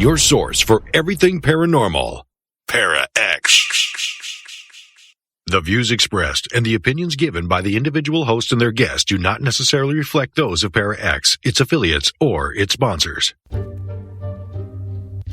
your source for everything paranormal. Para-X. The views expressed and the opinions given by the individual host and their guests do not necessarily reflect those of Para-X, its affiliates, or its sponsors.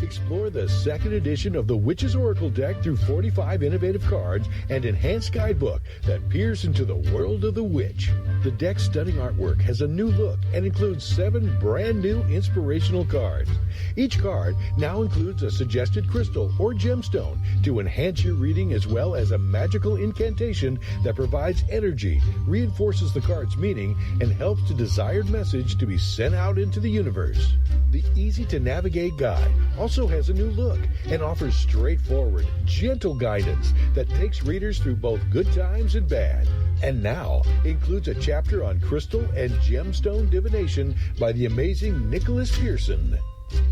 Explore the second edition of the Witch's Oracle deck through 45 innovative cards and enhanced guidebook that peers into the world of the witch. The deck's stunning artwork has a new look and includes 7 brand new inspirational cards. Each card now includes a suggested crystal or gemstone to enhance your reading, as well as a magical incantation that provides energy, reinforces the card's meaning, and helps the desired message to be sent out into the universe. The easy-to-navigate guide also has a new look and offers straightforward, gentle guidance that takes readers through both good times and bad. And now includes a chapter on crystal and gemstone divination by the amazing Nicholas Pearson.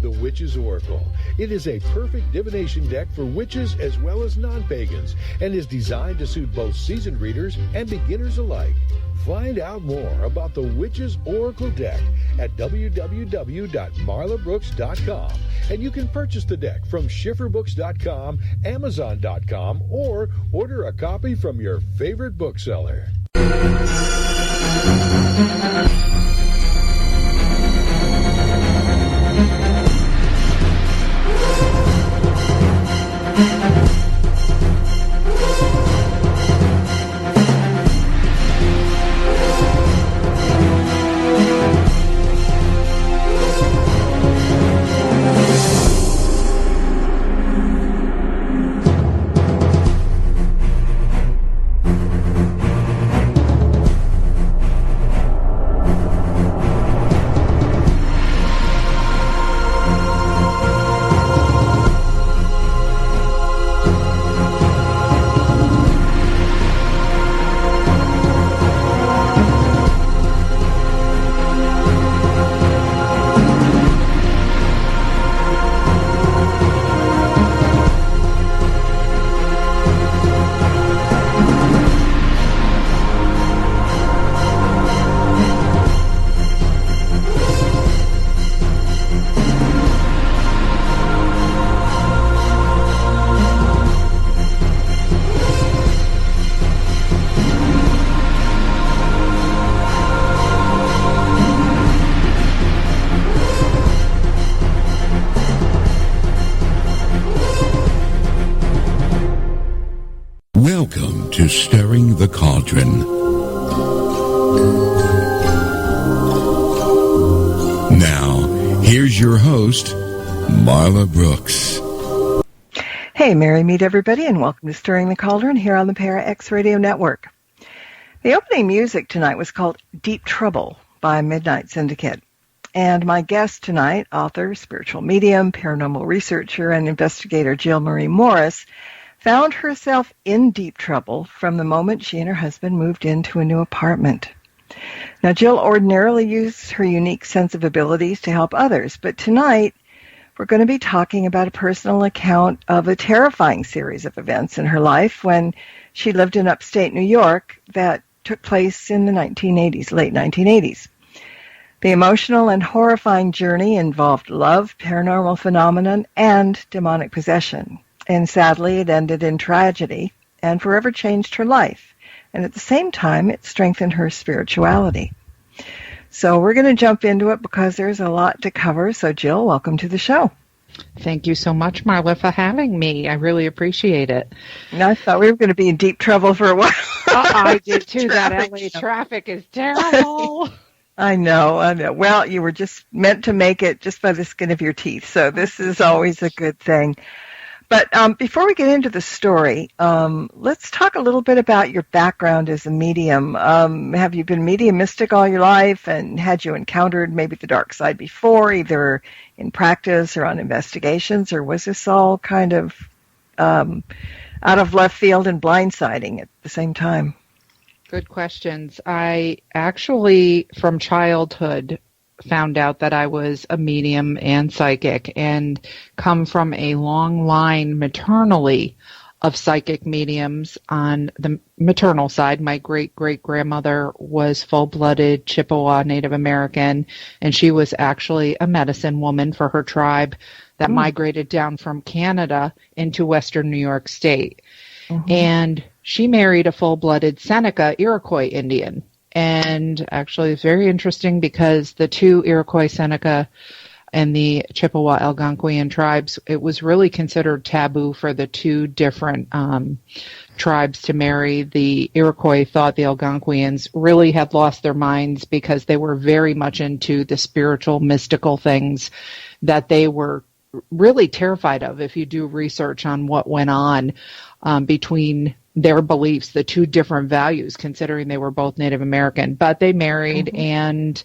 The Witch's Oracle. It is a perfect divination deck for witches as well as non-pagans and is designed to suit both seasoned readers and beginners alike. Find out more about the Witch's Oracle deck at www.marlabrooks.com, and you can purchase the deck from schifferbooks.com, amazon.com, or order a copy from your favorite bookseller. Welcome to Stirring the Cauldron. Now, here's your host, Marla Brooks. Hey, Merry meet everybody, and welcome to Stirring the Cauldron here on the Para-X Radio Network. The opening music tonight was called Deep Trouble by Midnight Syndicate. And my guest tonight, author, spiritual medium, paranormal researcher, and investigator Jill Marie Morris, found herself in deep trouble from the moment she and her husband moved into a new apartment. Now, Jill ordinarily uses her unique sense of abilities to help others, but tonight we're going to be talking about a personal account of a terrifying series of events in her life when she lived in upstate New York that took place in the 1980s, late 1980s. The emotional and horrifying journey involved love, paranormal phenomenon, and demonic possession. And sadly, it ended in tragedy and forever changed her life. And at the same time, it strengthened her spirituality. So we're going to jump into it because there's a lot to cover. So Jill, welcome to the show. Thank you so much, Marla, for having me. I really appreciate it. And I thought we were going to be in deep trouble for a while. I did too. That LA traffic is terrible. I know. Well, you were just meant to make it just by the skin of your teeth. So this is always a good thing. But before we get into the story, let's talk a little bit about your background as a medium. Have you been mediumistic all your life, and had you encountered maybe the dark side before, either in practice or on investigations, or was this all kind of out of left field and blindsiding at the same time? Good questions. I actually, from childhood, found out that I was a medium and psychic, and come from a long line maternally of psychic mediums on the maternal side. My great-great-grandmother was full-blooded Chippewa Native American, and she was actually a medicine woman for her tribe. that migrated down from Canada into Western New York State. And she married a full-blooded Seneca Iroquois Indian. And actually, it's very interesting because the two Iroquois, Seneca, and the Chippewa Algonquian tribes, it was really considered taboo for the two different tribes to marry. The Iroquois thought the Algonquians really had lost their minds because they were very much into the spiritual, mystical things that they were really terrified of. If you do research on what went on between their beliefs, the two different values, considering they were both Native American. But they married, and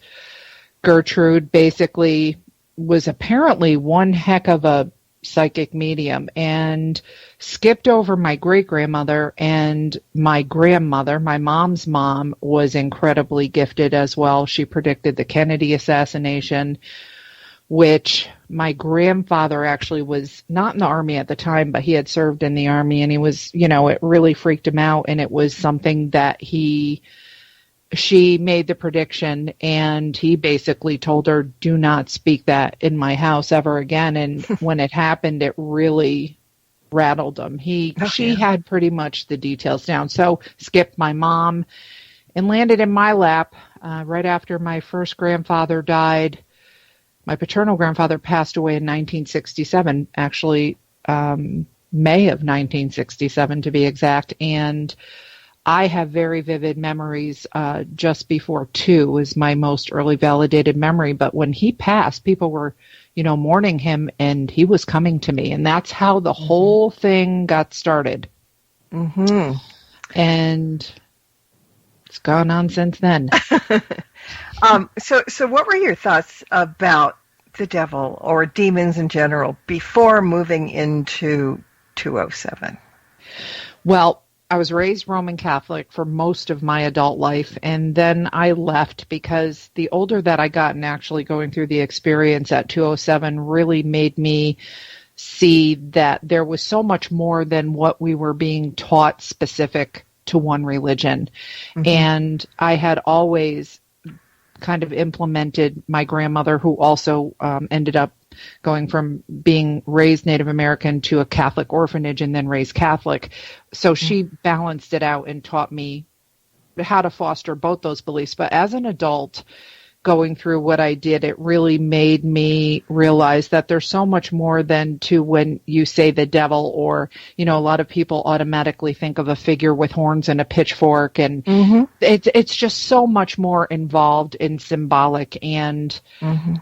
Gertrude basically was apparently one heck of a psychic medium and skipped over my great-grandmother and my grandmother. My mom's mom was incredibly gifted as well. She predicted the Kennedy assassination, which my grandfather actually was not in the Army at the time, but he had served in the Army, and he was, it really freaked him out, and it was something that she made the prediction, and he basically told her, do not speak that in my house ever again. And when it happened, it really rattled him. She had pretty much the details down. So skipped my mom and landed in my lap right after my first grandfather died. My paternal grandfather passed away in 1967, actually May of 1967 to be exact. And I have very vivid memories. Just before 2 is my most early validated memory. But when he passed, people were, mourning him, and he was coming to me. And that's how the whole thing got started. And it's gone on since then. So what were your thoughts about the devil or demons in general before moving into 207? Well, I was raised Roman Catholic for most of my adult life, and then I left because the older that I got and actually going through the experience at 207 really made me see that there was so much more than what we were being taught specific to one religion. And I had always kind of implemented my grandmother, who also ended up going from being raised Native American to a Catholic orphanage and then raised Catholic. So she balanced it out and taught me how to foster both those beliefs. But as an adult, going through what I did, it really made me realize that there's so much more than to when you say the devil, or, a lot of people automatically think of a figure with horns and a pitchfork, and it's just so much more involved and symbolic and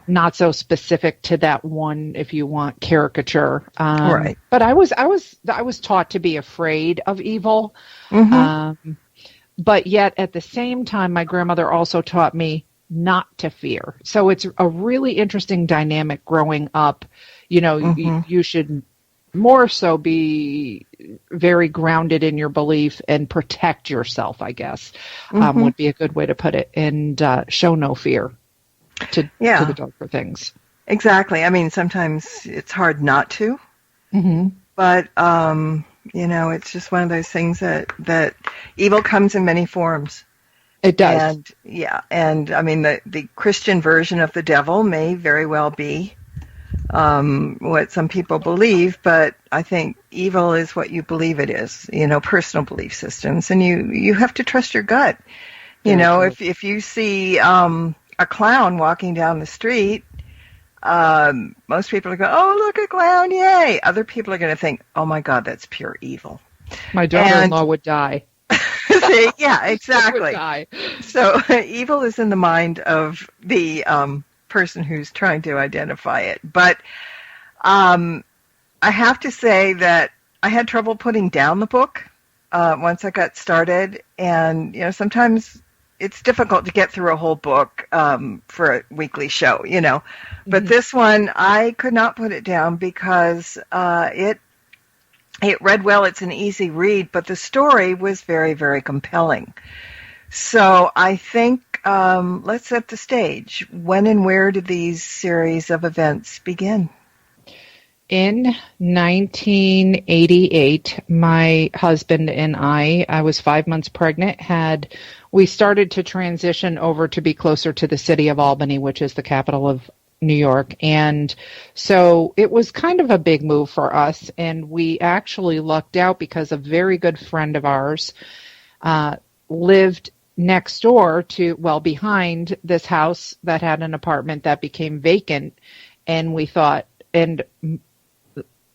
not so specific to that one, if you want, caricature. Right. But I was taught to be afraid of evil. But yet at the same time, my grandmother also taught me not to fear. So it's a really interesting dynamic growing up. You should more so be very grounded in your belief and protect yourself, I guess, would be a good way to put it, and show no fear to the darker things. Exactly. I mean, sometimes it's hard not to, but, it's just one of those things that evil comes in many forms. It does. And I mean, the Christian version of the devil may very well be what some people believe, but I think evil is what you believe it is, personal belief systems. And you have to trust your gut. If you see a clown walking down the street, most people are going, oh, look, a clown, yay. Other people are going to think, oh, my God, that's pure evil. My daughter-in-law would die. See, yeah, exactly. So evil is in the mind of the person who's trying to identify it. But I have to say that I had trouble putting down the book once I got started. And, sometimes it's difficult to get through a whole book for a weekly show, But this one, I could not put it down because it read well. It's an easy read, but the story was very, very compelling. So I think let's set the stage. When and where did these series of events begin? In 1988, my husband and I was 5 months pregnant, we started to transition over to be closer to the city of Albany, which is the capital of New York. And so it was kind of a big move for us. And we actually lucked out because a very good friend of ours lived next door to, well, behind this house that had an apartment that became vacant. And we thought, and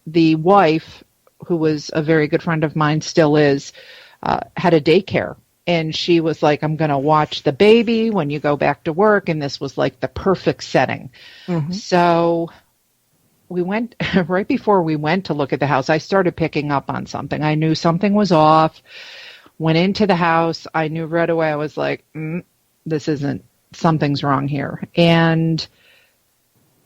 the wife, who was a very good friend of mine, still is, had a daycare. And she was like, I'm going to watch the baby when you go back to work. And this was like the perfect setting. Mm-hmm. So we went, right before we went to look at the house, I started picking up on something. I knew something was off. Went into the house. I knew right away. I was like, this isn't, something's wrong here. And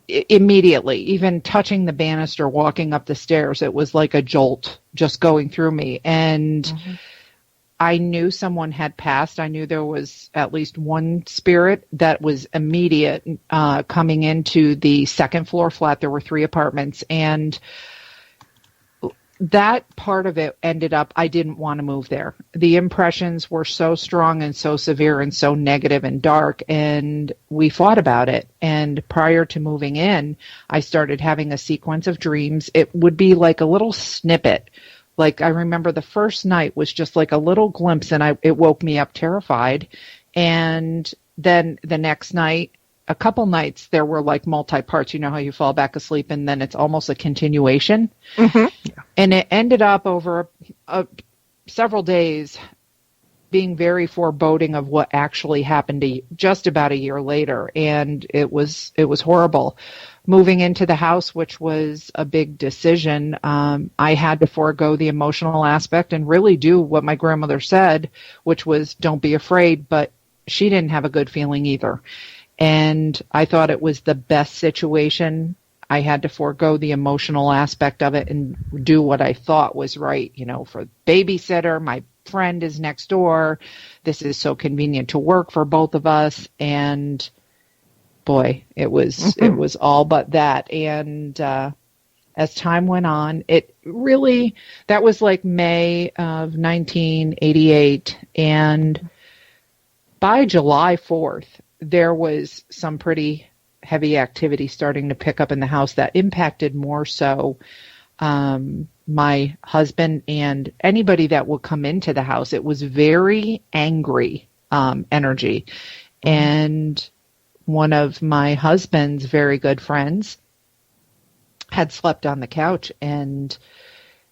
immediately, even touching the banister, walking up the stairs, it was like a jolt just going through me. And mm-hmm. I knew someone had passed. I knew there was at least one spirit that was immediate coming into the second floor flat. There were 3 apartments. And that part of it ended up, I didn't want to move there. The impressions were so strong and so severe and so negative and dark, and we fought about it. And prior to moving in, I started having a sequence of dreams. It would be like a little snippet. Like, I remember the first night was just like a little glimpse, and it woke me up terrified. And then the next night, a couple nights, there were like multi-parts. You know how you fall back asleep and then it's almost a continuation? Mm-hmm. Yeah. And it ended up over several days being very foreboding of what actually happened just about a year later. And it was horrible. Moving into the house, which was a big decision, I had to forego the emotional aspect and really do what my grandmother said, which was don't be afraid. But she didn't have a good feeling either. And I thought it was the best situation. I had to forego the emotional aspect of it and do what I thought was right. You know, for babysitter, my friend is next door. This is so convenient to work for both of us. And boy, it was all but that. And as time went on, it really, that was like May of 1988. And by July 4th, there was some pretty heavy activity starting to pick up in the house that impacted more so my husband and anybody that would come into the house. It was very angry energy. And one of my husband's very good friends had slept on the couch, and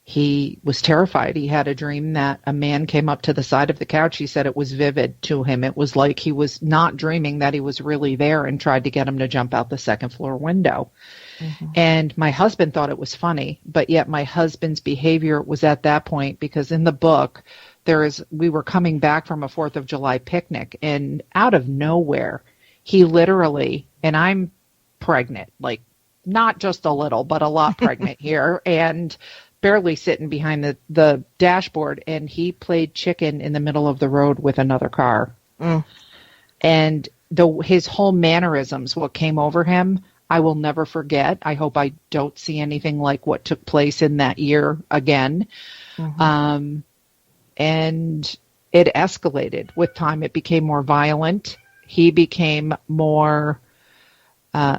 he was terrified. He had a dream that a man came up to the side of the couch. He said it was vivid to him. It was like he was not dreaming, that he was really there, and tried to get him to jump out the second floor window. Mm-hmm. And my husband thought it was funny, but yet my husband's behavior was at that point, because in the book, we were coming back from a 4th of July picnic, and out of nowhere, he literally, and I'm pregnant, like not just a little, but a lot pregnant here, and barely sitting behind the dashboard, and he played chicken in the middle of the road with another car. Mm. And his whole mannerisms, what came over him, I will never forget. I hope I don't see anything like what took place in that year again. Mm-hmm. And it escalated with time. It became more violent. He became more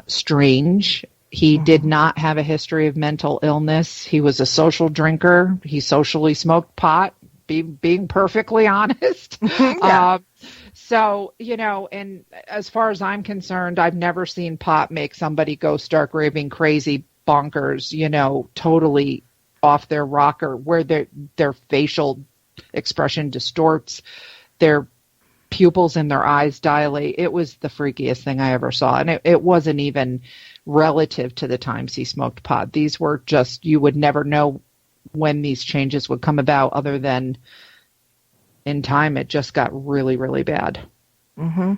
strange. He did not have a history of mental illness. He was a social drinker. He socially smoked pot, being perfectly honest. Yeah. So, you know, and as far as I'm concerned, I've never seen pot make somebody go stark raving crazy, bonkers, you know, totally off their rocker, where their facial expression distorts, their pupils in their eyes dilate. It was the freakiest thing I ever saw. And it wasn't even relative to the times he smoked pot. These were just, you would never know when these changes would come about, other than in time it just got really, really bad. Mm-hmm.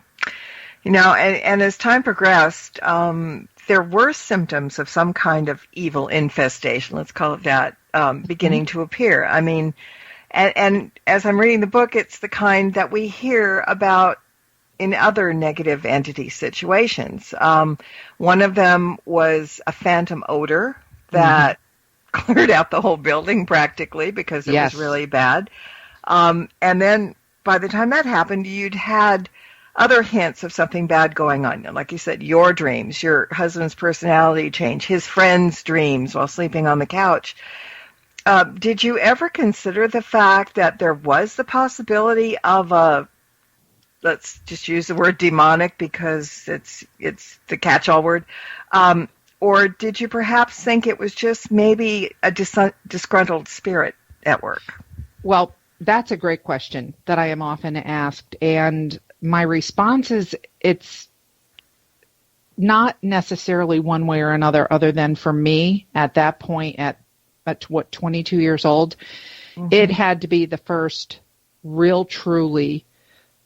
You know, and as time progressed, there were symptoms of some kind of evil infestation, let's call it that, beginning to appear. I mean, and as I'm reading the book, it's the kind that we hear about in other negative entity situations. One of them was a phantom odor that cleared out the whole building practically, because it was really bad. And then by the time that happened, you'd had other hints of something bad going on. Like you said, your dreams, your husband's personality change, his friend's dreams while sleeping on the couch. Did you ever consider the fact that there was the possibility of let's just use the word demonic because it's the catch-all word, or did you perhaps think it was just maybe a disgruntled spirit at work? Well, that's a great question that I am often asked, and my response is it's not necessarily one way or another, other than for me at that point at 22 years old, it had to be the first real, truly,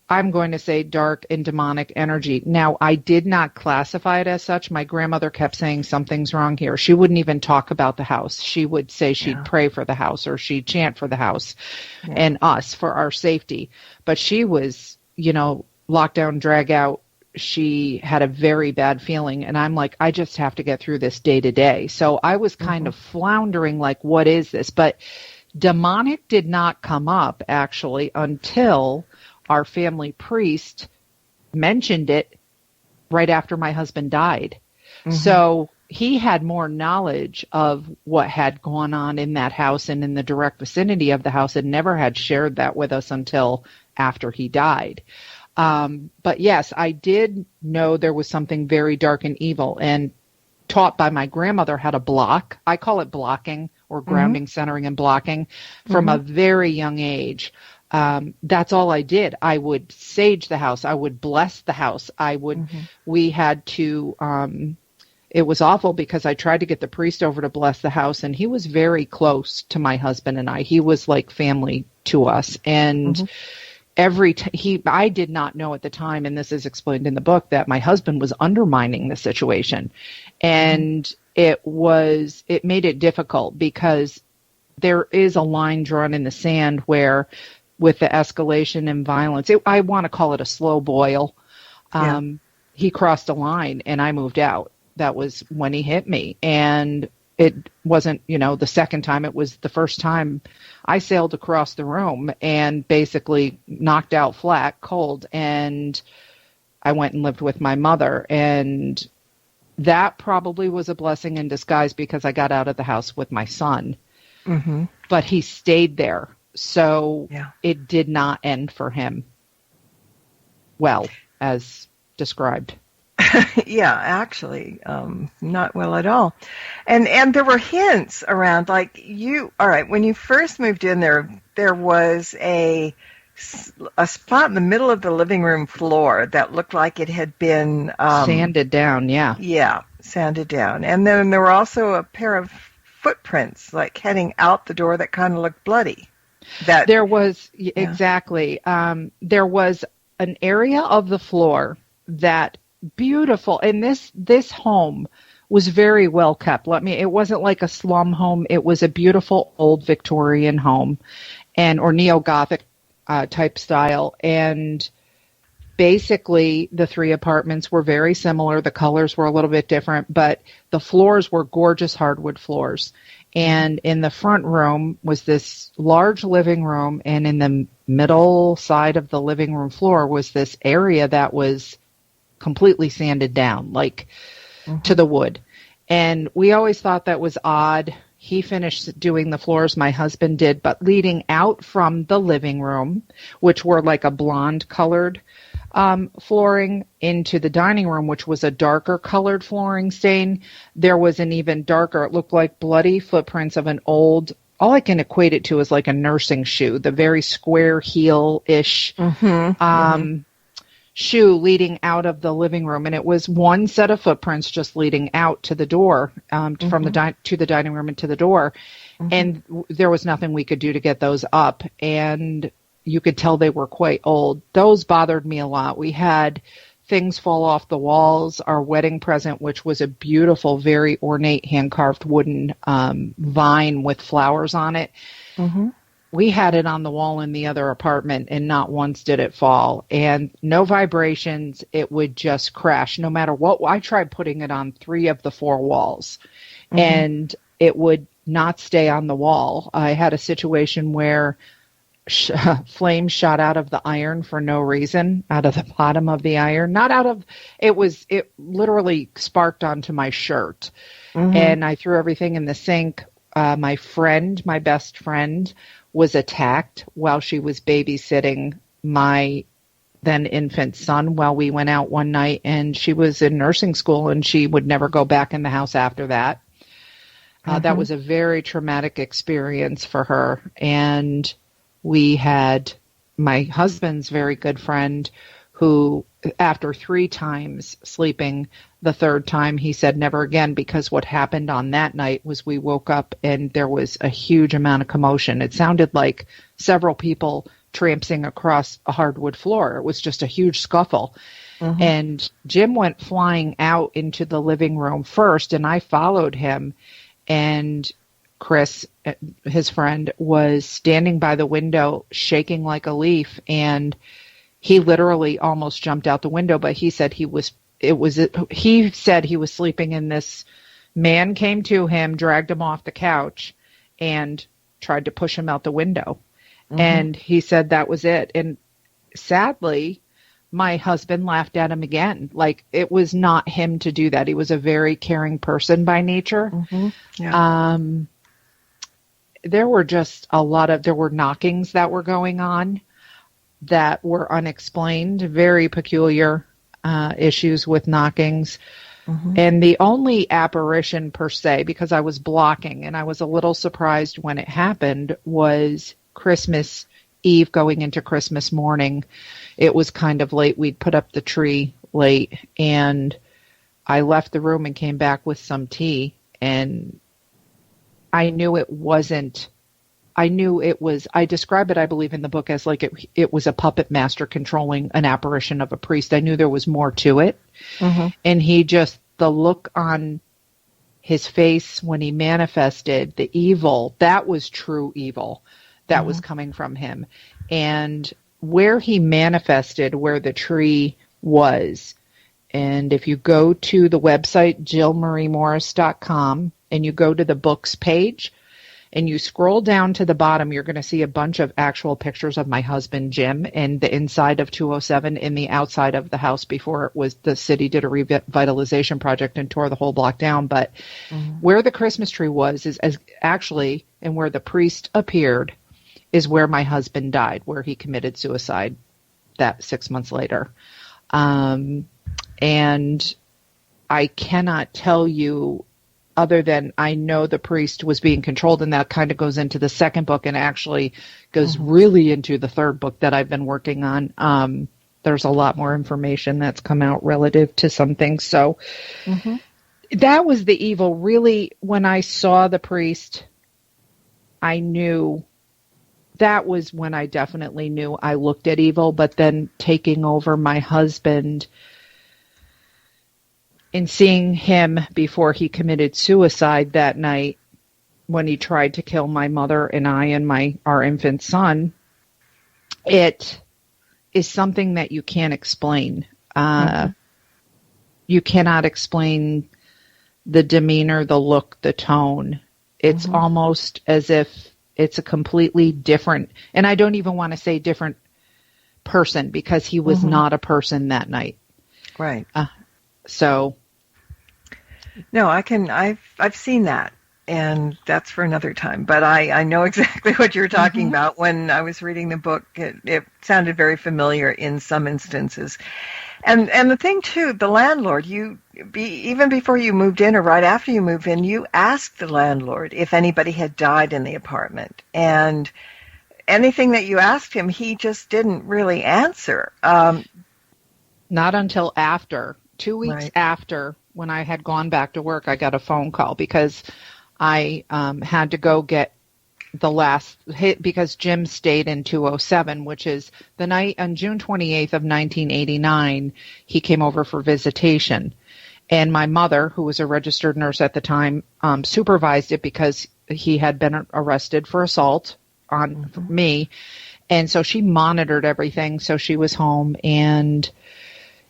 I'm going to say, dark and demonic energy. Now, I did not classify it as such. My grandmother kept saying something's wrong here. She wouldn't even talk about the house. She would say she'd pray for the house or she'd chant for the house and us for our safety. But she was, lockdown, drag out. She had a very bad feeling, and I'm like, I just have to get through this day to day. So I was kind of floundering, like, what is this? But demonic did not come up, actually, until our family priest mentioned it right after my husband died. So he had more knowledge of what had gone on in that house and in the direct vicinity of the house, and never had shared that with us until after he died. But yes, I did know there was something very dark and evil, and taught by my grandmother how to block. I call it blocking or grounding, centering, and blocking from a very young age. That's all I did. I would sage the house. I would bless the house. We had to, it was awful because I tried to get the priest over to bless the house, and he was very close to my husband and I. He was like family to us. And I did not know at the time, and this is explained in the book, that my husband was undermining the situation. And it made it difficult because there is a line drawn in the sand where, with the escalation and violence, I want to call it a slow boil. He crossed a line and I moved out. That was when he hit me. And it wasn't, the second time. It was the first time I sailed across the room and basically knocked out flat, cold. And I went and lived with my mother. And that probably was a blessing in disguise because I got out of the house with my son. But he stayed there. So it did not end for him well, as described. Actually, not well at all. And there were hints around, like all right, when you first moved in there was a spot in the middle of the living room floor that looked like it had been sanded down. Sanded down. And then there were also a pair of footprints, like heading out the door, that kind of looked bloody. There was exactly. There was an area of the floor that beautiful, and this home was very well kept. It wasn't like a slum home. It was a beautiful old Victorian home, or neo-Gothic type style. And basically, the three apartments were very similar. The colors were a little bit different, but the floors were gorgeous hardwood floors. And in the front room was this large living room, and in the middle side of the living room floor was this area that was completely sanded down, like to the wood. And we always thought that was odd. He finished doing the floors, my husband did, but leading out from the living room, which were like a blonde colored flooring, into the dining room, which was a darker colored flooring stain, there was an even darker, it looked like bloody footprints of an old, all I can equate it to is like a nursing shoe, the very square heel-ish shoe leading out of the living room. And it was one set of footprints just leading out to the door, from to the dining room and to the door. And there was nothing we could do to get those up. And you could tell they were quite old. Those bothered me a lot. We had things fall off the walls. Our wedding present, which was a beautiful, very ornate hand-carved wooden vine with flowers on it, we had it on the wall in the other apartment, and not once did it fall. And no vibrations. It would just crash no matter what. I tried putting it on 3 of the 4 walls, and it would not stay on the wall. I had a situation where flames shot out of the iron for no reason, out of the bottom of the iron. Not out of, it literally sparked onto my shirt. Mm-hmm. And I threw everything in the sink. My best friend, was attacked while she was babysitting my then infant son while we went out one night, and she was in nursing school and she would never go back in the house after that. That was a very traumatic experience for her. And we had my husband's very good friend who, after 3 times sleeping, the third time he said never again, because what happened on that night was we woke up and there was a huge amount of commotion. It sounded like several people tramping across a hardwood floor. It was just a huge scuffle. Mm-hmm. And Jim went flying out into the living room first, and I followed him. And Chris, his friend, was standing by the window shaking like a leaf, and he literally almost jumped out the window, but he said he was sleeping, and this man came to him, dragged him off the couch, and tried to push him out the window. Mm-hmm. And he said that was it. And sadly, my husband laughed at him again. Like, it was not him to do that. He was a very caring person by nature. Mm-hmm. Yeah. There were knockings that were going on that were unexplained, very peculiar issues with knockings. Mm-hmm. And the only apparition per se, because I was blocking and I was a little surprised when it happened, was Christmas Eve going into Christmas morning. It was kind of late. We'd put up the tree late, and I left the room and came back with some tea, and I knew it was, I describe it, I believe, in the book as like it was a puppet master controlling an apparition of a priest. I knew there was more to it. Mm-hmm. And the look on his face when he manifested the evil, that was true evil that mm-hmm. was coming from him. And where he manifested, where the tree was, and if you go to the website, JillMarieMorris.com, and you go to the books page, and you scroll down to the bottom, you're going to see a bunch of actual pictures of my husband, Jim, and the inside of 207 and the outside of the house before the city did a revitalization project and tore the whole block down. But mm-hmm. where the Christmas tree was and where the priest appeared is where my husband died, where he committed suicide that 6 months later. And I cannot tell you, other than I know the priest was being controlled, and that kind of goes into the second book and actually goes mm-hmm. really into the third book that I've been working on. There's a lot more information that's come out relative to some things. So mm-hmm. that was the evil. Really, when I saw the priest, I knew that was when I definitely knew I looked at evil. But then taking over my husband and seeing him before he committed suicide that night when he tried to kill my mother and I and our infant son, it is something that you can't explain. Mm-hmm. You cannot explain the demeanor, the look, the tone. It's mm-hmm. almost as if it's a completely different, and I don't even want to say different person, because he was mm-hmm. not a person that night. Right. So. No, I've seen that, and that's for another time. But I know exactly what you're talking mm-hmm. about. When I was reading the book, it sounded very familiar in some instances. And the thing too, the landlord, even before you moved in or right after you moved in, you asked the landlord if anybody had died in the apartment, and anything that you asked him, he just didn't really answer. Not until after 2 weeks right. after. When I had gone back to work, I got a phone call because I had to go get the last hit, because Jim stayed in 207, which is the night on June 28th of 1989, he came over for visitation. And my mother, who was a registered nurse at the time, supervised it because he had been arrested for assault on mm-hmm. me. And so she monitored everything. So she was home, and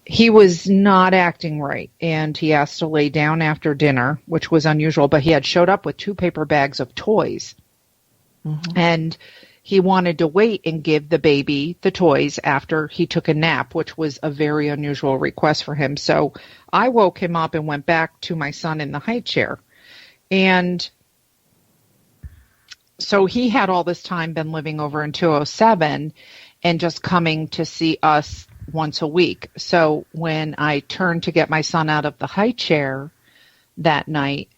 he was not acting right, and he asked to lay down after dinner, which was unusual, but he had showed up with 2 paper bags of toys. Mm-hmm. And he wanted to wait and give the baby the toys after he took a nap, which was a very unusual request for him. So I woke him up and went back to my son in the high chair. And so he had all this time been living over in 207 and just coming to see us once a week. So when I turned to get my son out of the high chair that night,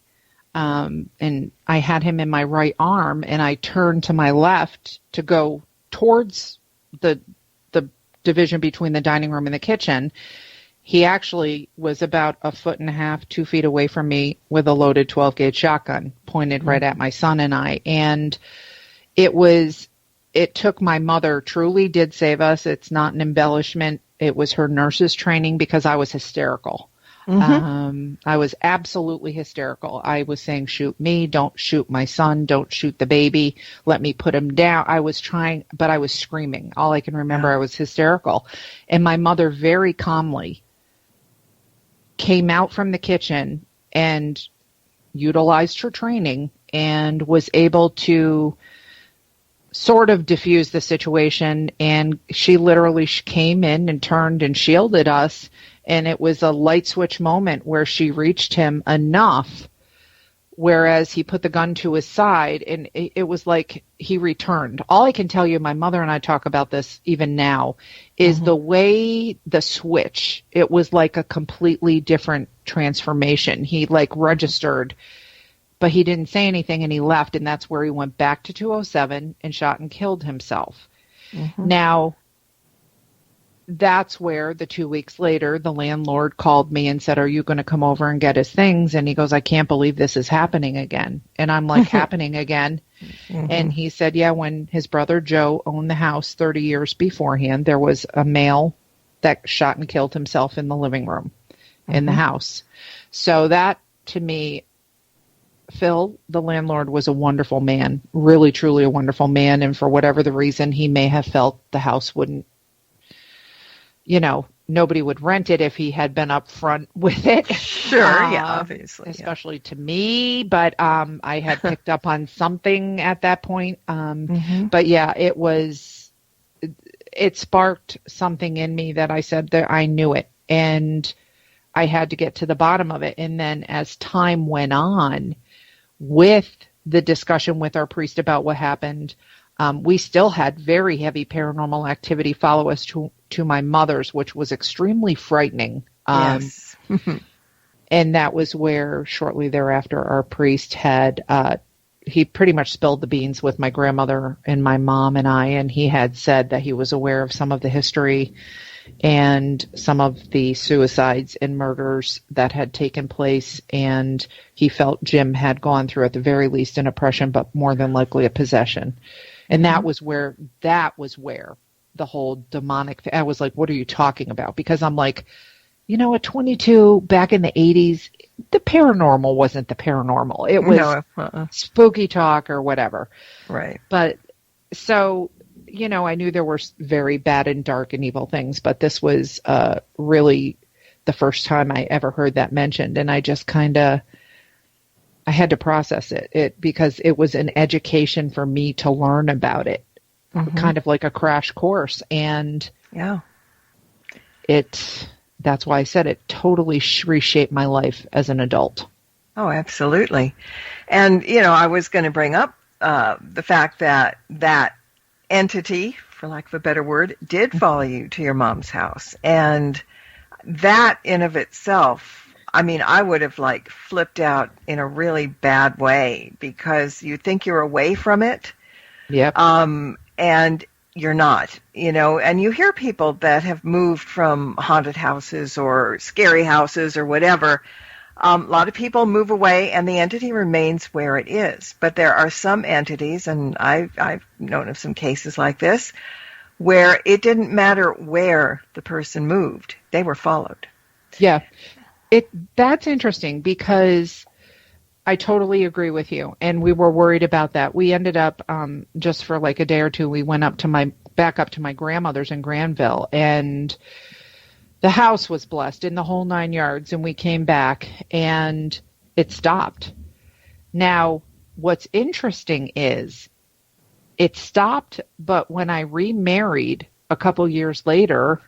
and I had him in my right arm, and I turned to my left to go towards the division between the dining room and the kitchen, he actually was about 1.5 feet, 2 feet away from me with a loaded 12-gauge shotgun pointed right at my son and I. And it took my mother, truly did save us. It's not an embellishment. It was her nurse's training, because I was hysterical. I was absolutely hysterical. I was saying, shoot me, don't shoot my son, don't shoot the baby, let me put him down. I was trying, but I was screaming. All I can remember, I was hysterical. And my mother very calmly came out from the kitchen and utilized her training and was able to sort of diffuse the situation. And she literally came in and turned and shielded us. And it was a light switch moment where she reached him enough, whereas he put the gun to his side, and it was like he returned. All I can tell you, my mother and I talk about this even now, is the way the switch, it was like a completely different transformation. He like registered, but he didn't say anything, and he left, and that's where he went back to 207 and shot and killed himself. Now, that's where the 2 weeks later, the landlord called me and said, are you going to come over and get his things? And he goes, I can't believe this is happening again. And I'm like, happening again? And he said, yeah, when his brother Joe owned the house 30 years beforehand, there was a male that shot and killed himself in the living room in the house. So that, to me, Phil, the landlord, was a wonderful man, really, truly a wonderful man. And for whatever the reason, he may have felt the house wouldn't, nobody would rent it if he had been upfront with it. Sure, obviously. Especially to me, but I had picked up on something at that point. But yeah, it sparked something in me that I said that I knew it, and I had to get to the bottom of it. And then as time went on with the discussion with our priest about what happened, we still had very heavy paranormal activity follow us to my mother's, which was extremely frightening. Yes. And that was where shortly thereafter our priest had, he pretty much spilled the beans with my grandmother and my mom and I, and he had said that he was aware of some of the history and some of the suicides and murders that had taken place, and he felt Jim had gone through, at the very least, an oppression, but more than likely a possession. And that was where the whole demonic thing, I was like, what are you talking about? Because I'm like, at 22, back in the 80s, the paranormal wasn't the paranormal. It was spooky talk or whatever. Right. But so, I knew there were very bad and dark and evil things, but this was really the first time I ever heard that mentioned. And I just I had to process it because it was an education for me to learn about it, kind of like a crash course. And that's why I said it totally reshaped my life as an adult. Oh, absolutely. And, I was going to bring up the fact that entity, for lack of a better word, did follow you to your mom's house. And that in of itself, I would have flipped out in a really bad way, because you think you're away from it. Yep. And you're not, and you hear people that have moved from haunted houses or scary houses or whatever. A lot of people move away and the entity remains where it is. But there are some entities, and I've known of some cases like this, where it didn't matter where the person moved. They were followed. Yeah. That's interesting, because I totally agree with you. And we were worried about that. We ended up, just for a day or two, we went back up to my grandmother's in Granville, and the house was blessed in the whole 9 yards, and we came back and it stopped. Now, what's interesting is it stopped, but when I remarried a couple years later,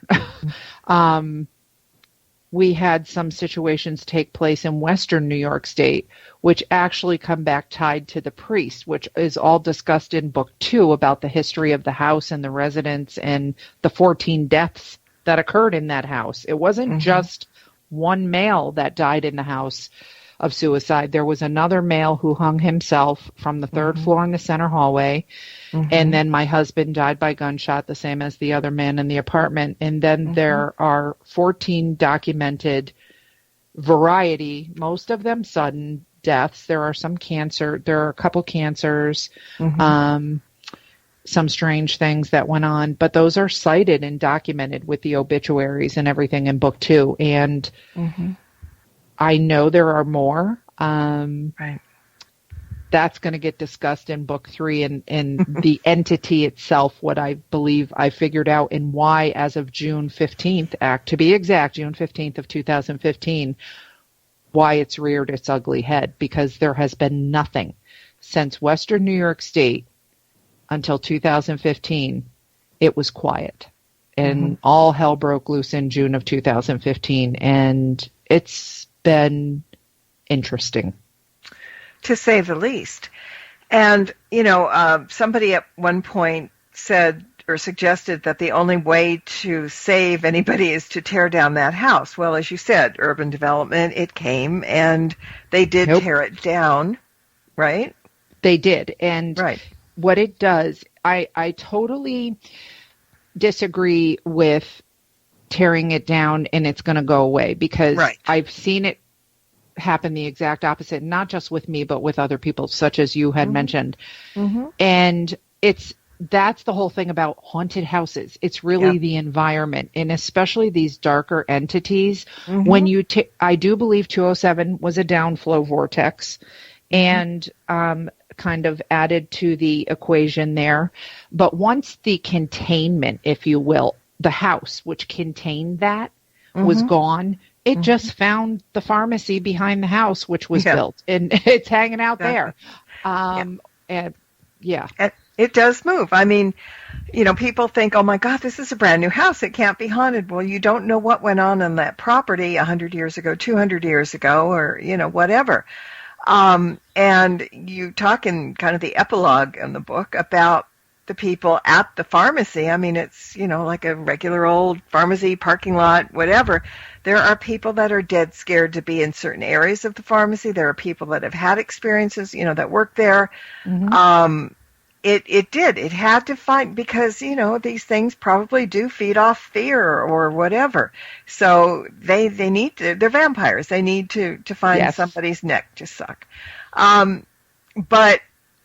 we had some situations take place in Western New York State, which actually come back tied to the priest, which is all discussed in book 2 about the history of the house and the residents and the 14 deaths that occurred in that house. It wasn't just one male that died in the house of suicide. There was another male who hung himself from the 3rd floor in the center hallway. And then my husband died by gunshot, the same as the other man in the apartment. And then there are 14 documented variety, most of them sudden deaths. There are some cancer. There are a couple cancers, some strange things that went on. But those are cited and documented with the obituaries and everything in book 2. And I know there are more. Right. That's going to get discussed in book 3 and the entity itself, what I believe I figured out and why as of June 15th, to be exact, June 15th of 2015, why it's reared its ugly head, because there has been nothing since Western New York State until 2015. It was quiet and all hell broke loose in June of 2015. And it's been interesting, to say the least. And, somebody at one point said or suggested that the only way to save anybody is to tear down that house. Well, as you said, urban development, it came and they did tear it down, right? They did. And what it does, I totally disagree with tearing it down and it's going to go away, because I've seen it happen the exact opposite, not just with me, but with other people, such as you had mentioned. And that's the whole thing about haunted houses. It's really the environment, and especially these darker entities. When you I do believe 207 was a downflow vortex, and kind of added to the equation there. But once the containment, if you will, the house which contained that was gone, it just found the pharmacy behind the house, which was built, and it's hanging out there. And it does move. I mean, people think, oh my God, this is a brand new house. It can't be haunted. Well, you don't know what went on that property 100 years ago, 200 years ago, or, whatever. And you talk in kind of the epilogue in the book about the people at the pharmacy. I mean, it's, like a regular old pharmacy parking lot, whatever. There are people that are dead scared to be in certain areas of the pharmacy. There are people that have had experiences, that work there. It had to find, because, these things probably do feed off fear or whatever. So they need to, they're vampires. They need to find somebody's neck to suck. But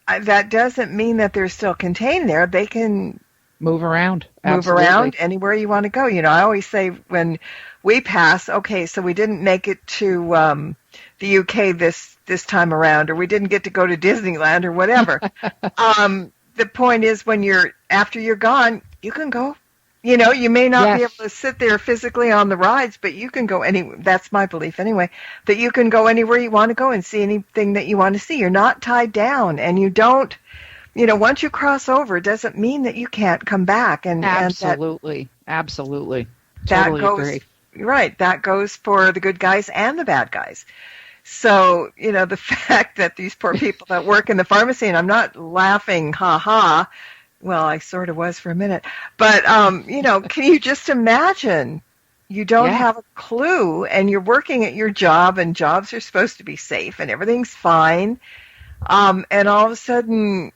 that doesn't mean that they're still contained there. They can move around. Move around anywhere you want to go. I always say when we pass, okay, so we didn't make it to the UK this time around, or we didn't get to go to Disneyland or whatever. The point is, after you're gone, you can go. You may not be able to sit there physically on the rides, but you can go that's my belief anyway, that you can go anywhere you want to go and see anything that you want to see. You're not tied down, and you don't, once you cross over, it doesn't mean that you can't come back. Absolutely. Totally agree. Right. That goes for the good guys and the bad guys. So, the fact that these poor people that work in the pharmacy, and I'm not laughing, ha. Well, I sort of was for a minute. But, can you just imagine? You don't have a clue, and you're working at your job, and jobs are supposed to be safe, and everything's fine. And all of a sudden,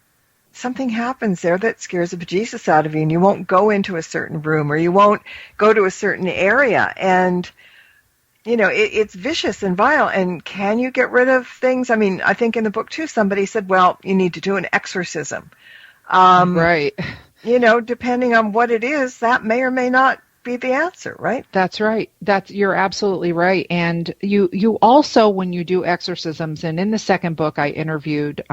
something happens there that scares the bejesus out of you, and you won't go into a certain room, or you won't go to a certain area. And, it's vicious and vile. And can you get rid of things? I mean, I think in the book, too, somebody said, well, you need to do an exorcism. Right. Depending on what it is, that may or may not be the answer, right? That's right. You're absolutely right. And you also, when you do exorcisms, and in the second book, I interviewed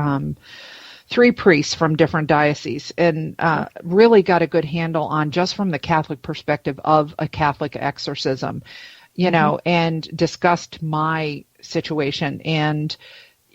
3 priests from different dioceses, and really got a good handle on, just from the Catholic perspective of a Catholic exorcism, and discussed my situation. And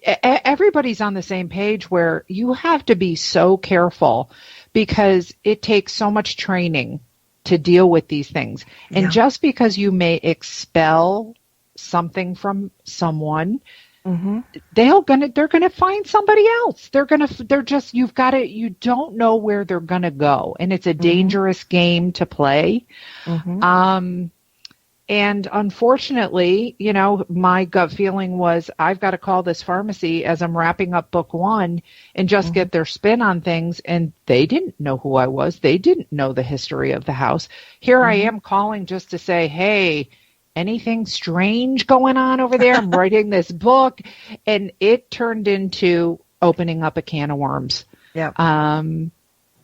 everybody's on the same page where you have to be so careful because it takes so much training to deal with these things. And just because you may expel something from someone, they're gonna find somebody else. You don't know where they're gonna go, and it's a dangerous game to play. And unfortunately, my gut feeling was I've got to call this pharmacy as I'm wrapping up book 1 and just get their spin on things. And they didn't know who I was. They didn't know the history of the house. Here I am calling just to say, hey, anything strange going on over there? I'm writing this book. And it turned into opening up a can of worms. Yeah.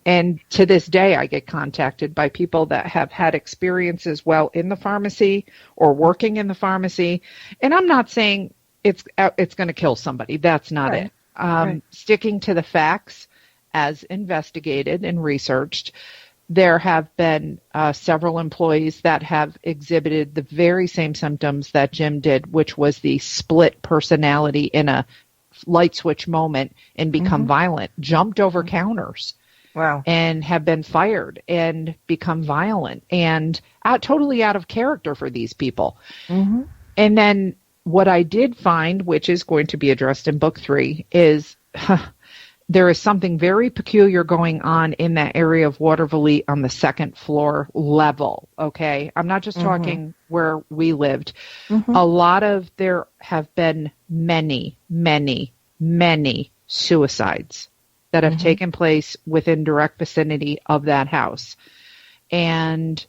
And to this day, I get contacted by people that have had experiences while in the pharmacy or working in the pharmacy. And I'm not saying it's going to kill somebody. That's not it. Sticking to the facts as investigated and researched, there have been several employees that have exhibited the very same symptoms that Jim did, which was the split personality in a light switch moment and become violent, jumped over counters. Wow. And have been fired and become violent and totally out of character for these people. And then what I did find, which is going to be addressed in book 3, is there is something very peculiar going on in that area of Waterville on the 2nd floor level. Okay. I'm not just talking where we lived. There have been many, many, many suicides that have taken place within direct vicinity of that house. And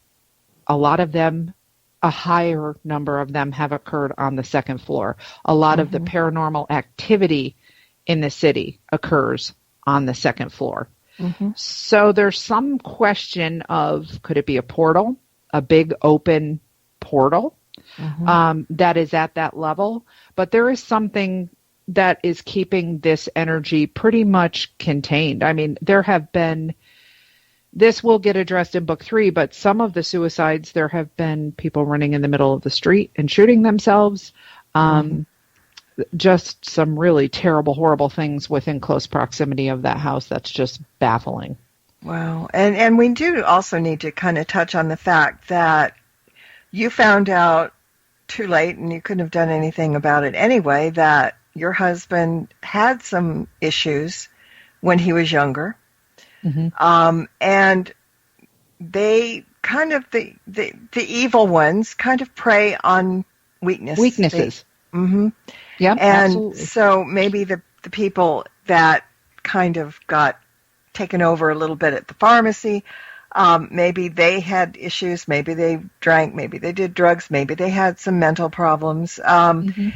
a lot of them, a higher number of them have occurred on the 2nd floor. A lot of the paranormal activity in the city occurs on the 2nd floor. So there's some question of, could it be a portal, a big open portal that is at that level? But there is something that is keeping this energy pretty much contained. I mean, there have been, this will get addressed in book 3, but some of the suicides, there have been people running in the middle of the street and shooting themselves. Just some really terrible, horrible things within close proximity of that house. That's just baffling. Wow. And we do also need to kind of touch on the fact that you found out too late, and you couldn't have done anything about it anyway, that your husband had some issues when he was younger. And they kind of, the evil ones kind of prey on weaknesses. Yeah, and absolutely. So maybe the people that kind of got taken over a little bit at the pharmacy, maybe they had issues, maybe they drank, maybe they did drugs, maybe they had some mental problems. And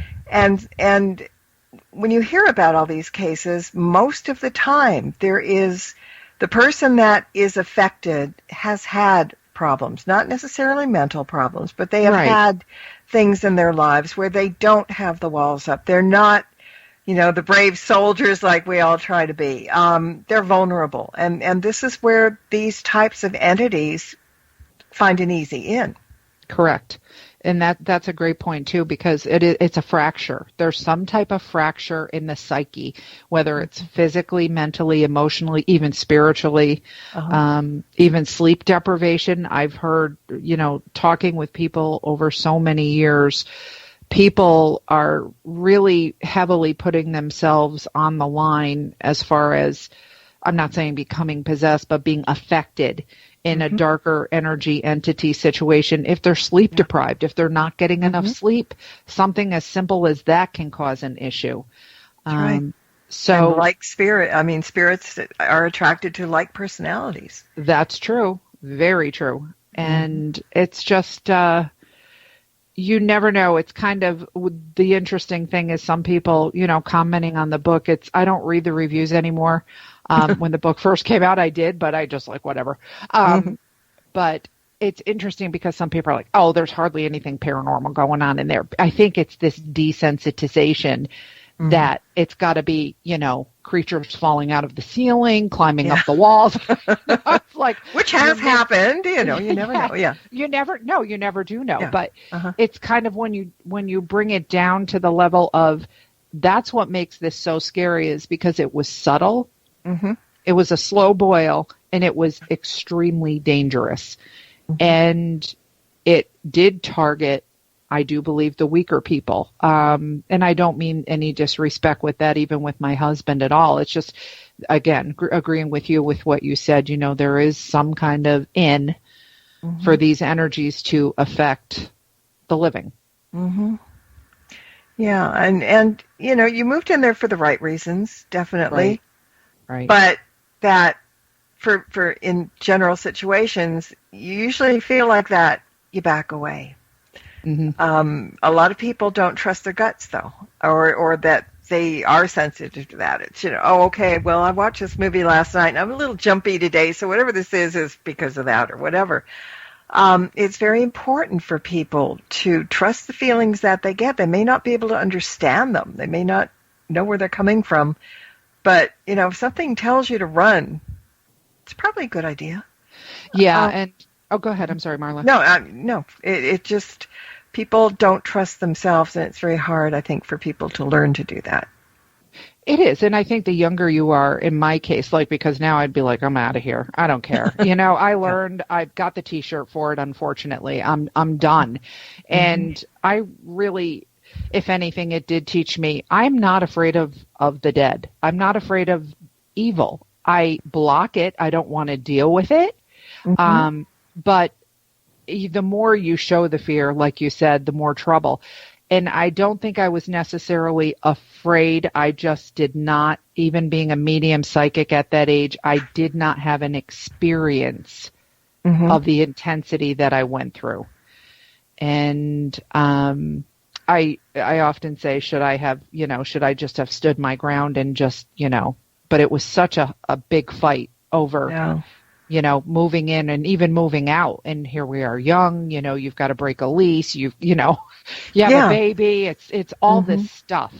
when you hear about all these cases, most of the time there is the person that is affected has had problems, not necessarily mental problems, but they have had things in their lives where they don't have the walls up. They're not, the brave soldiers like we all try to be. They're vulnerable. And this is where these types of entities find an easy in. Correct. And that's a great point, too, because it's a fracture. There's some type of fracture in the psyche, whether it's physically, mentally, emotionally, even spiritually, even sleep deprivation. I've heard, talking with people over so many years, people are really heavily putting themselves on the line as far as, I'm not saying becoming possessed, but being affected in a darker energy entity situation. If they're sleep deprived, if they're not getting enough sleep, something as simple as that can cause an issue. So, and like spirits are attracted to like personalities. That's true. Very true. And it's just, you never know. It's kind of, the interesting thing is some people, commenting on the book, I don't read the reviews anymore. When the book first came out, I did, but I just whatever. But it's interesting because some people are like, oh, there's hardly anything paranormal going on in there. I think it's this desensitization that it's got to be, creatures falling out of the ceiling, climbing up the walls. It's like, which has happened, you never know. Yeah. You never do know. Yeah. But it's kind of when you bring it down to the level of that's what makes this so scary, is because it was subtle. Mm-hmm. It was a slow boil, and it was extremely dangerous. Mm-hmm. And it did target, I do believe, the weaker people. And I don't mean any disrespect with that, even with my husband at all. It's just, again, agreeing with you with what you said. You know, there is some kind of for these energies to affect the living. Mm-hmm. Yeah, and you know, you moved in there for the right reasons, definitely. Right. But that for in general situations, you usually feel like that, you back away. Mm-hmm. A lot of people don't trust their guts, though, or that they are sensitive to that. It's, you know, oh, okay, well, I watched this movie last night, and I'm a little jumpy today, so whatever this is because of that, or whatever. It's very important for people to trust the feelings that they get. They may not be able to understand them. They may not know where they're coming from. But, you know, if something tells you to run, it's probably a good idea. Yeah, go ahead. I'm sorry, Marla. No. It just, people don't trust themselves, and it's very hard, I think, for people to learn to do that. It is, and I think the younger you are, in my case, like, because now I'd be like, I'm out of here. I don't care. You know, I learned, I've got the T-shirt for it, unfortunately. I'm done. And I really, if anything, it did teach me, I'm not afraid of the dead. I'm not afraid of evil. I block it. I don't want to deal with it. But the more you show the fear, like you said, the more trouble. And I don't think I was necessarily afraid. I just did not, even being a medium psychic at that age, I did not have an experience of the intensity that I went through. And I often say, should I just have stood my ground and just, you know, but it was such a big fight over, you know, moving in and even moving out. And here we are young, you know, you've got to break a lease, you have a baby. It's all this stuff.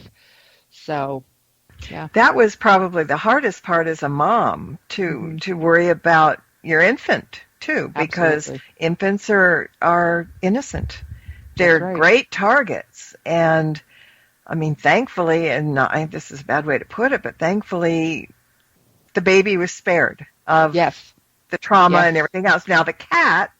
So, yeah. That was probably the hardest part as a mom to worry about your infant too, because infants are innocent. They're great targets. And I mean, thankfully, and this is a bad way to put it, but thankfully the baby was spared of the trauma and everything else. Now, the cat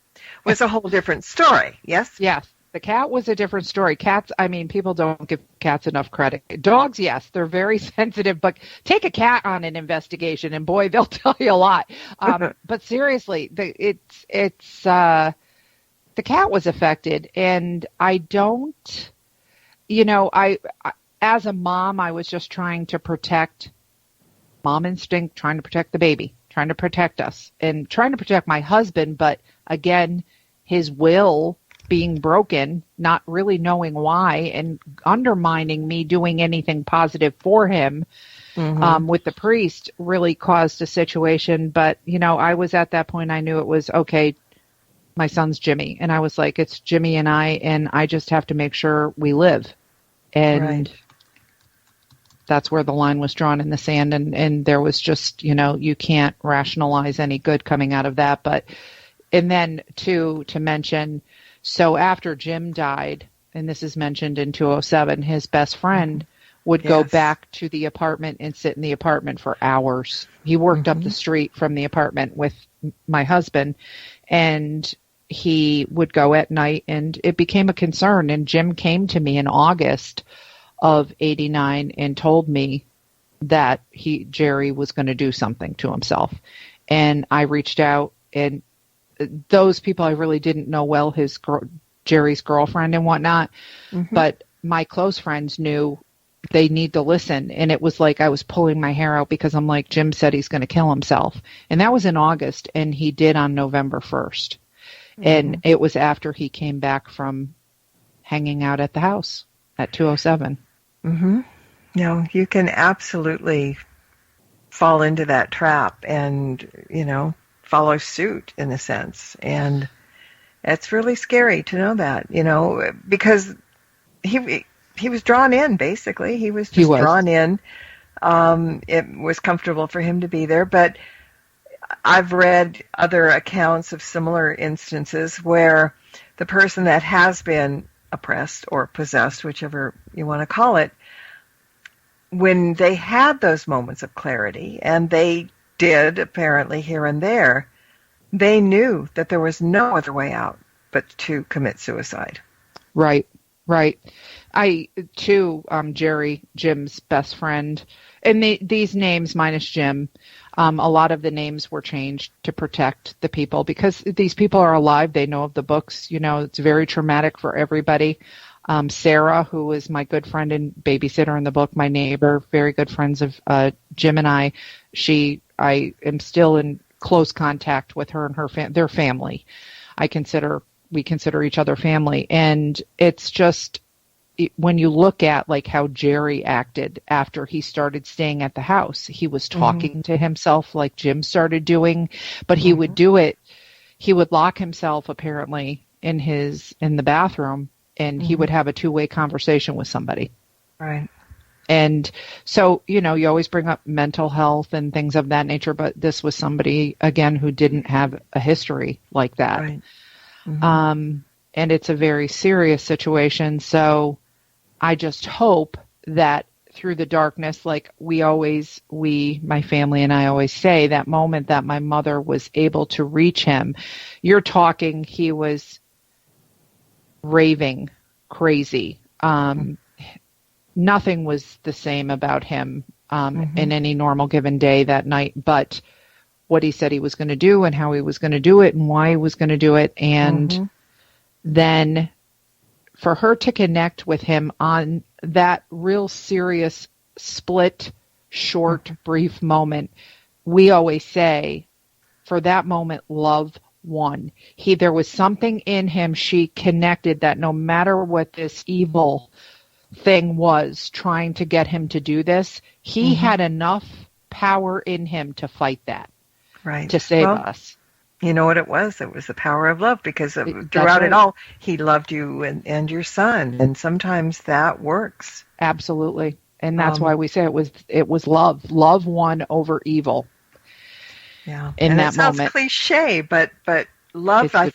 was a whole different story. Yes? Yes. The cat was a different story. Cats, I mean, people don't give cats enough credit. Dogs, yes, they're very sensitive, but take a cat on an investigation and boy, they'll tell you a lot. But seriously, the cat was affected, and I don't, you know, I as a mom, I was just trying to protect mom instinct, trying to protect the baby, trying to protect us, and trying to protect my husband. But again, his will being broken, not really knowing why, and undermining me doing anything positive for him with the priest really caused a situation. But, you know, I was at that point, I knew it was, okay, my son's Jimmy. And I was like, it's Jimmy and I just have to make sure we live. And that's where the line was drawn in the sand. And there was just, you know, you can't rationalize any good coming out of that. But, and then to mention, so after Jim died, and this is mentioned in 207, his best friend would go back to the apartment and sit in the apartment for hours. He worked up the street from the apartment with my husband, and he would go at night, and it became a concern. And Jim came to me in August of 89 and told me that Jerry was going to do something to himself. And I reached out, and those people I really didn't know well, Jerry's girlfriend and whatnot, but my close friends knew they need to listen. And it was like I was pulling my hair out because I'm like, Jim said he's going to kill himself. And that was in August, and he did on November 1st. And it was after he came back from hanging out at the house at 207. No, you can absolutely fall into that trap and, you know, follow suit in a sense. And it's really scary to know that, you know, because he was drawn in, basically. He was just drawn in. It was comfortable for him to be there. But I've read other accounts of similar instances where the person that has been oppressed or possessed, whichever you want to call it, when they had those moments of clarity, and they did apparently here and there, they knew that there was no other way out but to commit suicide. Right. I, too, Jerry, Jim's best friend, and these names minus Jim, a lot of the names were changed to protect the people because these people are alive. They know of the books. You know, it's very traumatic for everybody. Sarah, who is my good friend and babysitter in the book, my neighbor, very good friends of Jim and I am still in close contact with her and their family. We consider each other family. And it's just, when you look at like how Jerry acted after he started staying at the house, he was talking to himself like Jim started doing, but he would do it. He would lock himself apparently in the bathroom, and he would have a two-way conversation with somebody. Right. And so, you know, you always bring up mental health and things of that nature, but this was somebody, again, who didn't have a history like that. Right. And it's a very serious situation. So I just hope that through the darkness, like my family and I always say, that moment that my mother was able to reach him, you're talking, he was raving crazy. Nothing was the same about him in any normal given day that night, but what he said he was going to do and how he was going to do it and why he was going to do it. And then for her to connect with him on that real serious split, short, brief moment, we always say, for that moment, love won. There was something in him, she connected, that no matter what this evil thing was trying to get him to do this, he had enough power in him to fight that. Right. To save us. You know what it was? It was the power of love, because throughout it all, he loved you and your son. And sometimes that works. Absolutely. And that's why we say it was love. Love won over evil. Yeah. In and that it sounds moment. Cliche, but love, I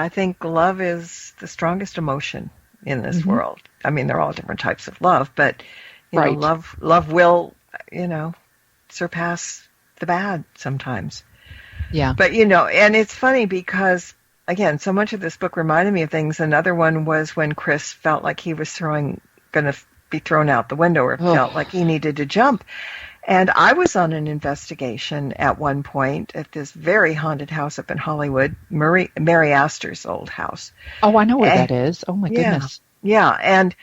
think love is the strongest emotion in this world. I mean, they're all different types of love, but you know, love will, surpass the bad sometimes. Yeah. But, and it's funny because, again, so much of this book reminded me of things. Another one was when Chris felt like he was going to be thrown out the window, or felt like he needed to jump. And I was on an investigation at one point at this very haunted house up in Hollywood, Mary Astor's old house. Oh, I know where that is. Oh, my goodness. Yeah. And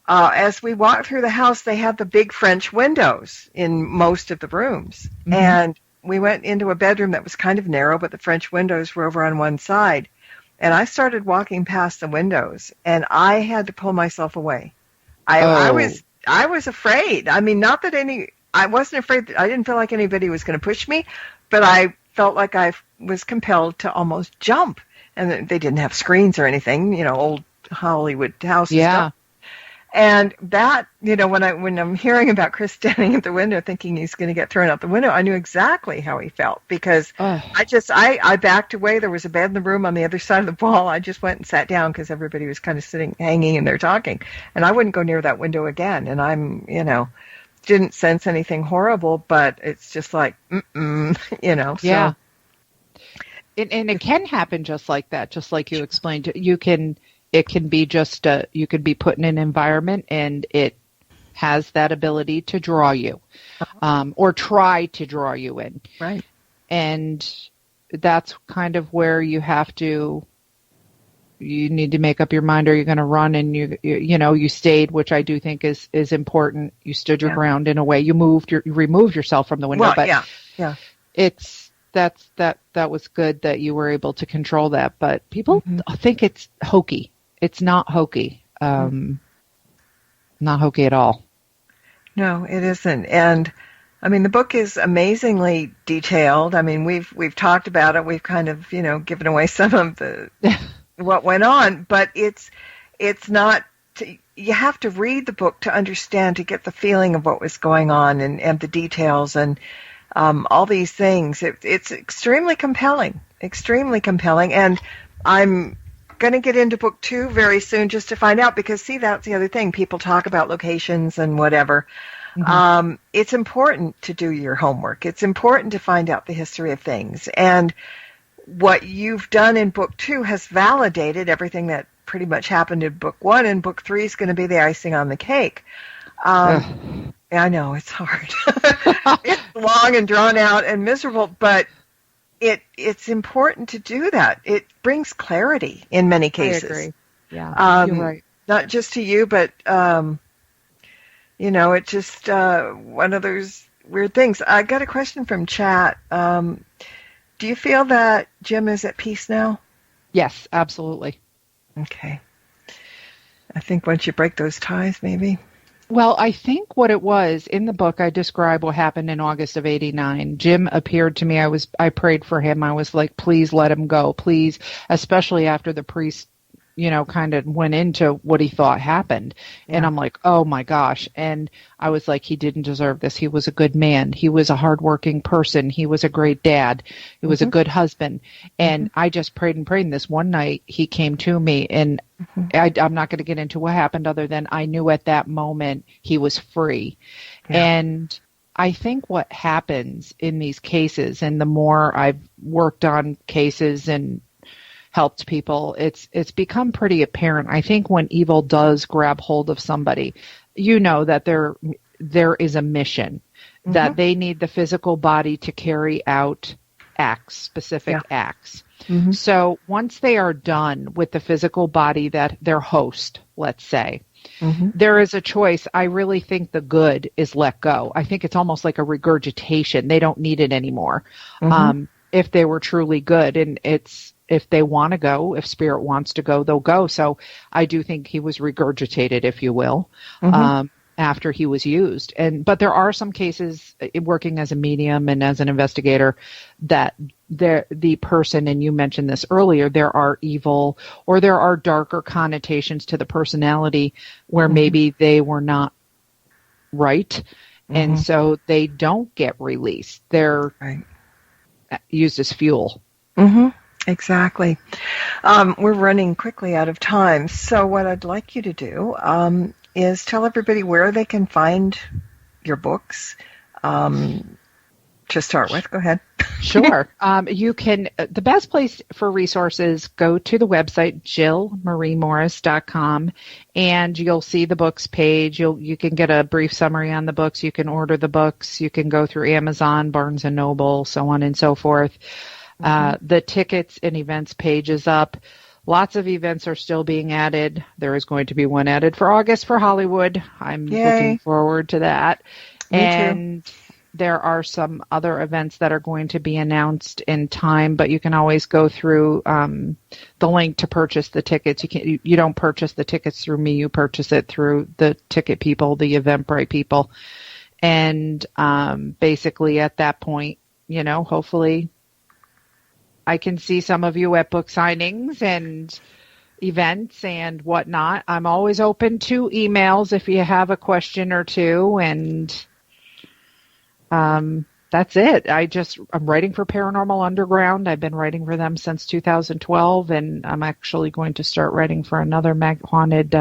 as we walked through the house, they had the big French windows in most of the rooms. And we went into a bedroom that was kind of narrow, but the French windows were over on one side. And I started walking past the windows, and I had to pull myself away. I was afraid. I mean, not that I wasn't afraid. I didn't feel like anybody was going to push me, but I felt like I was compelled to almost jump. And they didn't have screens or anything, old Hollywood house stuff. And that, when I'm hearing about Chris standing at the window thinking he's going to get thrown out the window, I knew exactly how he felt, because I backed away. There was a bed in the room on the other side of the wall. I just went and sat down because everybody was kind of hanging in there talking. And I wouldn't go near that window again. And I'm, didn't sense anything horrible, but it's just like, So. Yeah. And it can happen just like that, just like you explained. It can be just you could be put in an environment and it has that ability to draw you, or try to draw you in. Right. And that's kind of where you need to make up your mind. Are you going to run? And you stayed, which I do think is important. You stood your ground in a way. You removed yourself from the window. Well, but yeah. That was good that you were able to control that. But people think it's hokey. It's not hokey. Not hokey at all. No, it isn't. And I mean, the book is amazingly detailed. I mean, we've talked about it. We've kind of, given away some of the what went on, but it's not. You have to read the book to understand, to get the feeling of what was going on and the details and all these things. It's extremely compelling, and I'm going to get into book 2 very soon just to find out, because see, that's the other thing. People talk about locations and whatever. It's important to do your homework. It's important to find out the history of things. And what you've done in book 2 has validated everything that pretty much happened in book 1, and book 3 is going to be the icing on the cake. I know, it's hard. It's long and drawn out and miserable, but it's important to do that. It brings clarity in many cases. I agree. Yeah, you're right. Not just to you, but, it's just one of those weird things. I got a question from chat. Do you feel that Jim is at peace now? Yes, absolutely. Okay. I think once you break those ties, maybe. Well, I think what it was, in the book, I describe what happened in August of '89. Jim appeared to me. I prayed for him. I was like, please let him go, please, especially after the priest, kind of went into what he thought happened. Yeah. And I'm like, oh my gosh. And I was like, he didn't deserve this. He was a good man. He was a hardworking person. He was a great dad. He was a good husband. And I just prayed and prayed. And this one night he came to me, and I'm not going to get into what happened other than I knew at that moment he was free. Yeah. And I think what happens in these cases, and the more I've worked on cases and helped people, it's become pretty apparent. I think when evil does grab hold of somebody, that there is a mission, that they need the physical body to carry out specific acts. So once they are done with the physical body, that their host, let's say, there is a choice. I really think the good is let go. I think it's almost like a regurgitation. They don't need it anymore. If they were truly good, and if they want to go, if spirit wants to go, they'll go. So I do think he was regurgitated, if you will, after he was used. But there are some cases, working as a medium and as an investigator, that the person, and you mentioned this earlier, there are evil or there are darker connotations to the personality where maybe they were not right. And so they don't get released. They're used as fuel. Exactly. We're running quickly out of time. So what I'd like you to do is tell everybody where they can find your books. To start with, go ahead. Sure. You can, the best place for resources, go to the website, JillMarieMorris.com, and you'll see the books page. You can get a brief summary on the books. You can order the books. You can go through Amazon, Barnes & Noble, so on and so forth. The tickets and events page is up. Lots of events are still being added. There is going to be one added for August for Hollywood. I'm looking forward to that. Me too. Too. There are some other events that are going to be announced in time, but you can always go through the link to purchase the tickets. You don't purchase the tickets through me. You purchase it through the ticket people, the Eventbrite people. And basically at that point, hopefully I can see some of you at book signings and events and whatnot. I'm always open to emails if you have a question or two, and that's it. I'm writing for Paranormal Underground. I've been writing for them since 2012, and I'm actually going to start writing for another Haunted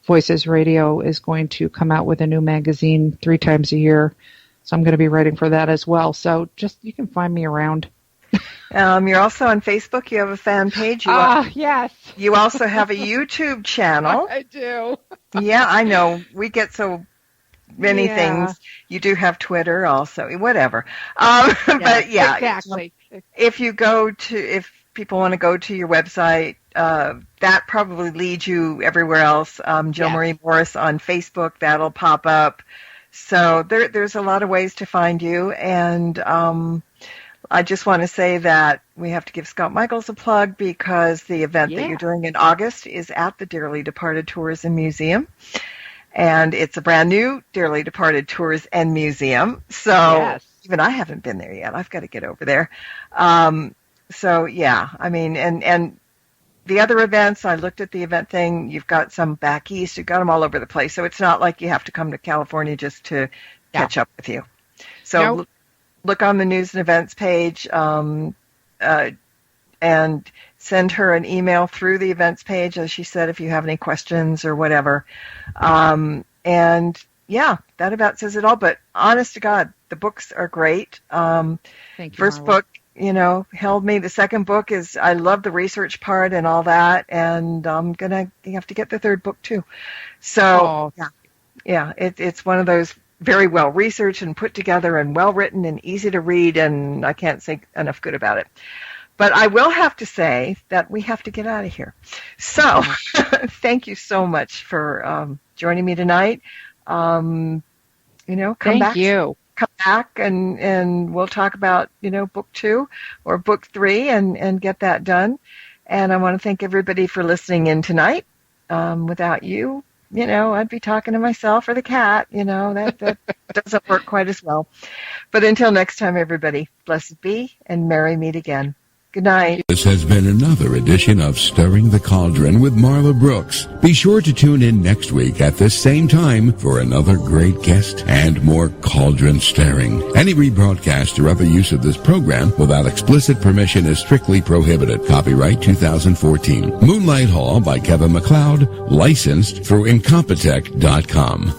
Voices Radio is going to come out with a new magazine 3 times a year. So I'm going to be writing for that as well. So you can find me around. You're also on Facebook. You have a fan page. Yes. You also have a YouTube channel. I do. Yeah, I know. We get so many things. You do have Twitter also, whatever. But yeah, exactly. If people want to go to your website, that probably leads you everywhere else. Jill Marie Morris on Facebook, that'll pop up. So there's a lot of ways to find you. And I just want to say that we have to give Scott Michaels a plug because the event that you're doing in August is at the Dearly Departed Tours and Museum. And it's a brand new Dearly Departed Tours and Museum. So even I haven't been there yet. I've got to get over there. So yeah, I mean, and the other events, I looked at the event thing. You've got some back east. You've got them all over the place. So it's not like you have to come to California just to catch up with you. So look on the news and events page and send her an email through the events page, as she said, if you have any questions or whatever. And, yeah, that about says it all. But honest to God, the books are great. Thank you, First Marla. book, held me. The second book is, I love the research part and all that, and I'm going to have to get the third book too. So, yeah, it's one of those very well researched and put together and well written and easy to read, and I can't say enough good about it. But I will have to say that we have to get out of here. So thank you so much for joining me tonight. Come Thank you. Come back and we'll talk about, book 2 or book 3 and get that done. And I want to thank everybody for listening in tonight. Without you, I'd be talking to myself or the cat, that doesn't work quite as well. But until next time, everybody, blessed be and merry meet again. Good night. This has been another edition of Stirring the Cauldron with Marla Brooks. Be sure to tune in next week at this same time for another great guest and more cauldron stirring. Any rebroadcast or other use of this program without explicit permission is strictly prohibited. Copyright 2014. Moonlight Hall by Kevin MacLeod, licensed through Incompetech.com.